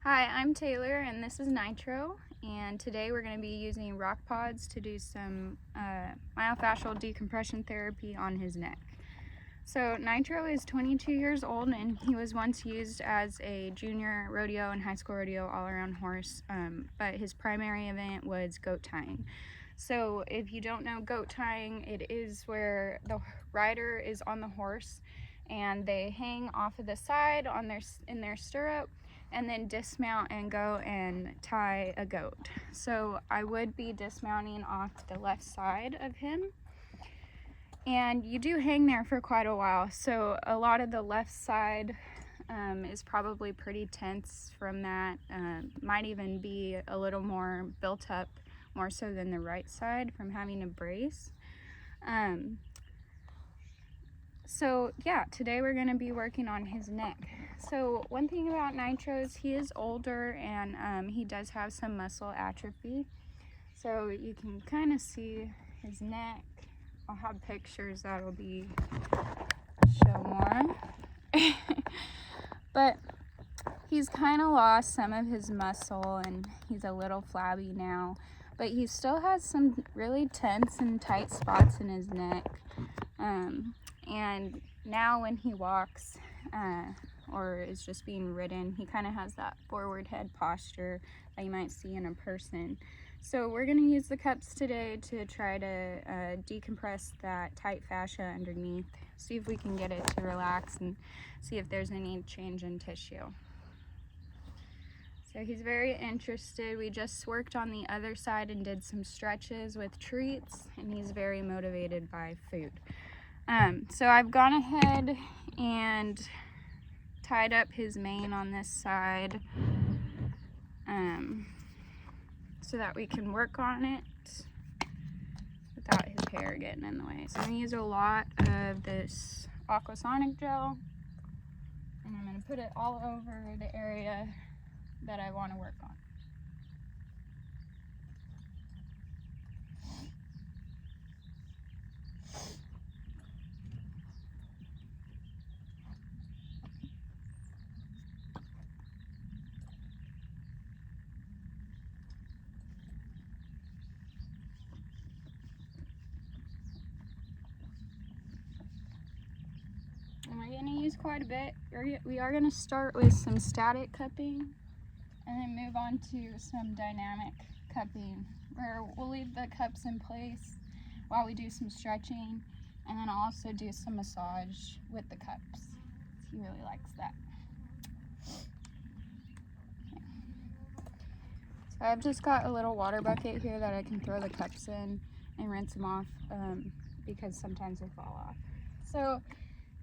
Hi, I'm Taylor and this is Nitro, and today we're going to be using rock pods to do some myofascial decompression therapy on his neck. So Nitro is 22 years old and he was once used as a junior rodeo and high school rodeo all-around horse, but his primary event was goat tying. So if you don't know goat tying, it is where the rider is on the horse and they hang off of the side in their stirrup and then dismount and go and tie a goat. So I would be dismounting off the left side of him, and you do hang there for quite a while, so a lot of the left side is probably pretty tense from that. Might even be a little more built up, more so than the right side from having a brace. So yeah, today we're going to be working on his neck. So one thing about Nitro is he is older and he does have some muscle atrophy. So you can kind of see his neck. I'll have pictures that'll be show more. But he's kind of lost some of his muscle and he's a little flabby now. But he still has some really tense and tight spots in his neck. And now when he walks or is just being ridden, he kind of has that forward head posture that you might see in a person. So we're going to use the cups today to try to decompress that tight fascia underneath, see if we can get it to relax and see if there's any change in tissue. So he's very interested. We just worked on the other side and did some stretches with treats, and he's very motivated by food. So I've gone ahead and tied up his mane on this side so that we can work on it without his hair getting in the way. So I'm going to use a lot of this aquasonic gel, and I'm going to put it all over the area that I want to work on. And we're going to use quite a bit. We are going to start with some static cupping and then move on to some dynamic cupping, where we'll leave the cups in place while we do some stretching, and then I'll also do some massage with the cups. He really likes that. Okay. So I've just got a little water bucket here that I can throw the cups in and rinse them off because sometimes they fall off. So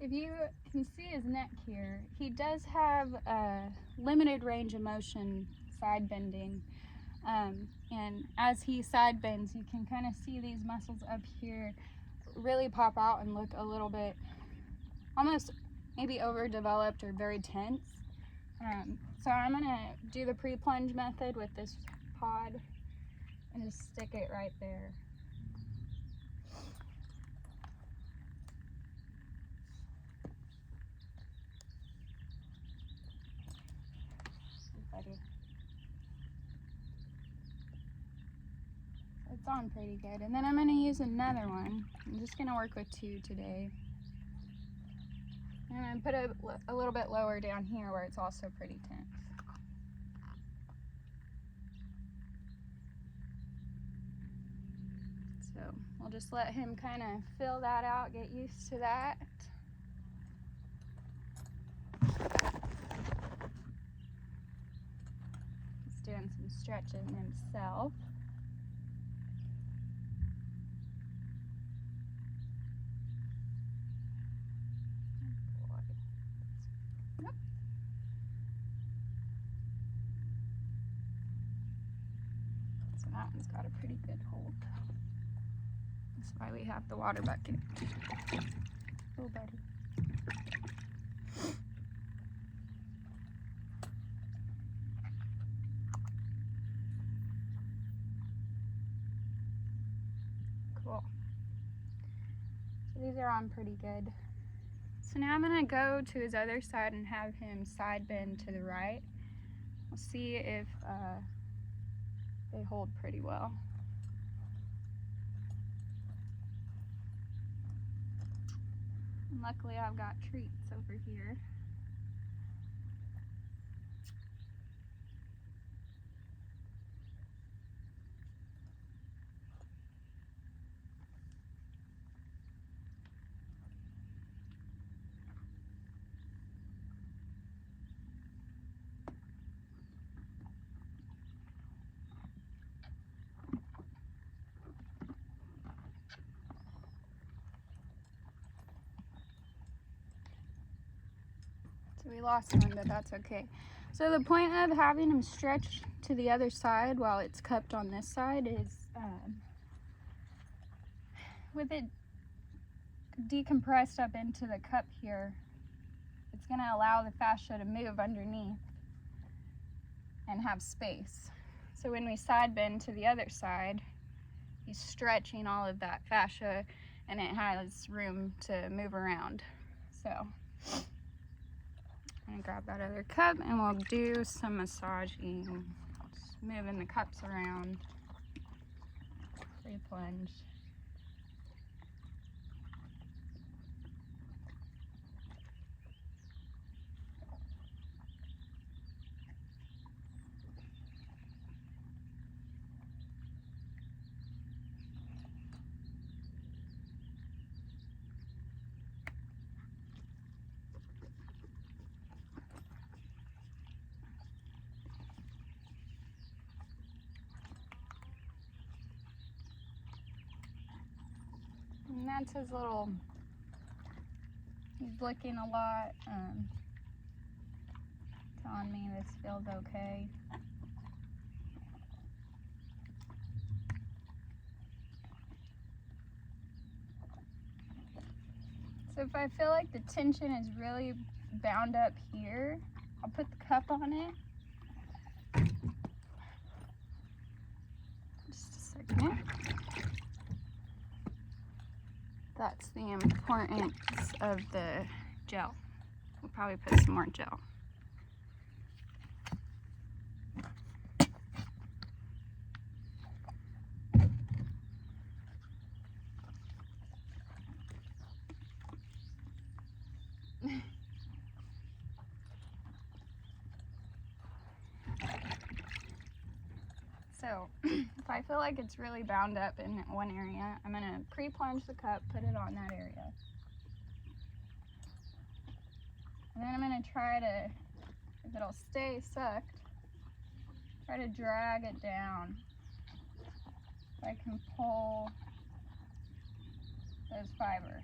if you can see his neck here, he does have a limited range of motion side bending. And as he side bends, you can kind of see these muscles up here really pop out and look a little bit almost maybe overdeveloped or very tense. So I'm going to do the pre-plunge method with this pod and just stick it right there. It's on pretty good. And then I'm going to use another one. I'm just going to work with two today. And I'm going to put a little bit lower down here where it's also pretty tense. So we'll just let him kind of fill that out, get used to that. He's doing some stretching himself. So that one's got a pretty good hold. That's why we have the water bucket. Oh, buddy. Cool. So these are on pretty good. So now I'm going to go to his other side and have him side bend to the right. We'll see if they hold pretty well. And luckily I've got treats over here. So we lost one, but that's okay. So the point of having him stretch to the other side while it's cupped on this side is with it decompressed up into the cup here, it's going to allow the fascia to move underneath and have space. So when we side bend to the other side, he's stretching all of that fascia and it has room to move around. So I'm gonna grab that other cup and we'll do some massaging, just moving the cups around, pre-plunge. And that's his little, he's licking a lot, telling me this feels okay. So if I feel like the tension is really bound up here, I'll put the cup on it. Just a second. That's the importance of the gel. We'll probably put some more gel. So if I feel like it's really bound up in one area, I'm going to pre-plunge the cup, put it on that area. And then I'm going to try to, if it'll stay sucked, try to drag it down. So I can pull those fibers.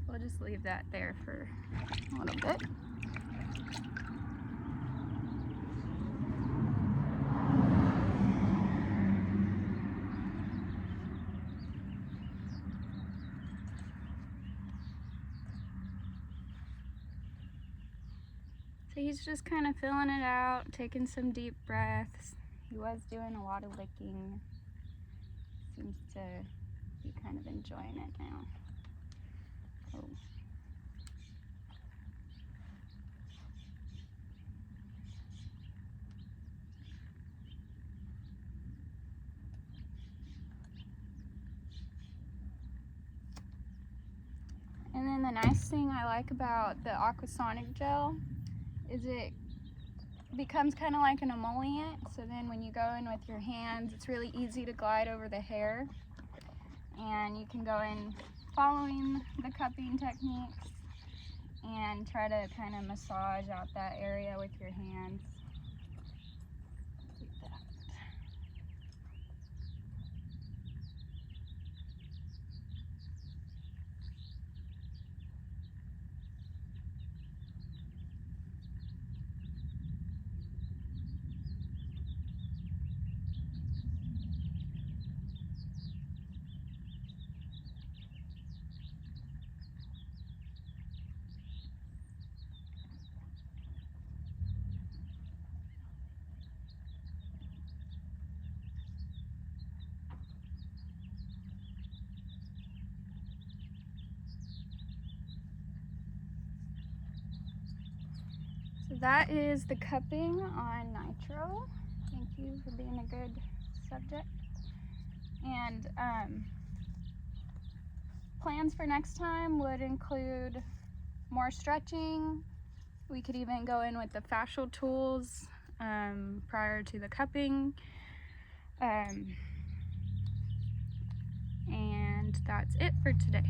We'll just leave that there for a little bit. So he's just kind of filling it out, taking some deep breaths. He was doing a lot of licking. Seems to be kind of enjoying it now. Oh. And then the nice thing I like about the aquasonic gel is it becomes kind of like an emollient. So then when you go in with your hands, it's really easy to glide over the hair. And you can go in following the cupping techniques and try to kind of massage out that area with your hands. Like that. So that is the cupping on Nitro. Thank you for being a good subject. And plans for next time would include more stretching. We could even go in with the fascial tools prior to the cupping. And that's it for today.